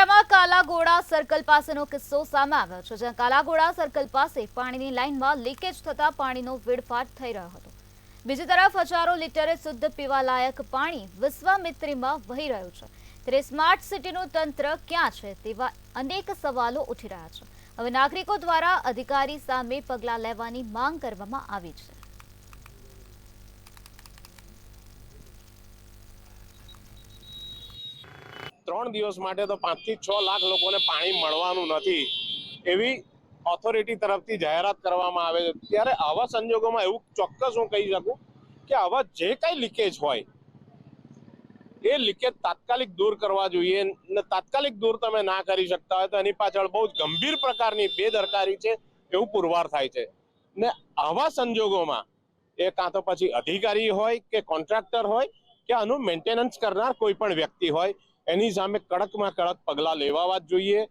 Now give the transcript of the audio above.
વડોદરામાં કાલાઘોડા સર્કલ પાસેનો કિસ્સો સામે આવ્યો છે, જ્યાં કાલાઘોડા સર્કલ પાસે પાણીની લાઇનમાં લીકેજ થતા પાણીનો વેડફાટ થઈ રહ્યો હતો। બીજી તરફ હજારો લીટરે શુદ્ધ પીવાલાયક પાણી વિશ્વામિત્રીમાં વહી રહ્યું છે, ત્યારે સ્માર્ટ સિટીનું તંત્ર ક્યાં છે તેવા અનેક સવાલો ઉઠી રહ્યા છે। હવે નાગરિકો દ્વારા અધિકારી સામે પગલાં લેવાની માંગ કરવામાં આવી છે। 3 દિવસ માટે તો 5 થી 6 લાખ લોકોને પાણી મળવાનું નથી એવી ઓથોરિટી તરફથી જાહેરાત કરવામાં આવે છે। ત્યારે આવા સંજોગોમાં એવું ચોક્કસ હું કહી શકું કે આવા જે કંઈ લીકેજ હોય એ લીકેજ તાત્કાલિક દૂર કરવા જોઈએ ને તાત્કાલિક દૂર તમે ના કરી શકતા હોય તો એની પાછળ બહુ ગંભીર પ્રકારની બેદરકારી છે એવું પુરવાર થાય છે। ને આવા સંજોગોમાં એ કાં તો પછી અધિકારી હોય કે કોન્ટ્રાક્ટર હોય કે આનું મેન્ટેનન્સ કરનાર કોઈ પણ વ્યક્તિ હોય એની સામે કડકમાં કડક પગલાં લેવા જ જોઈએ।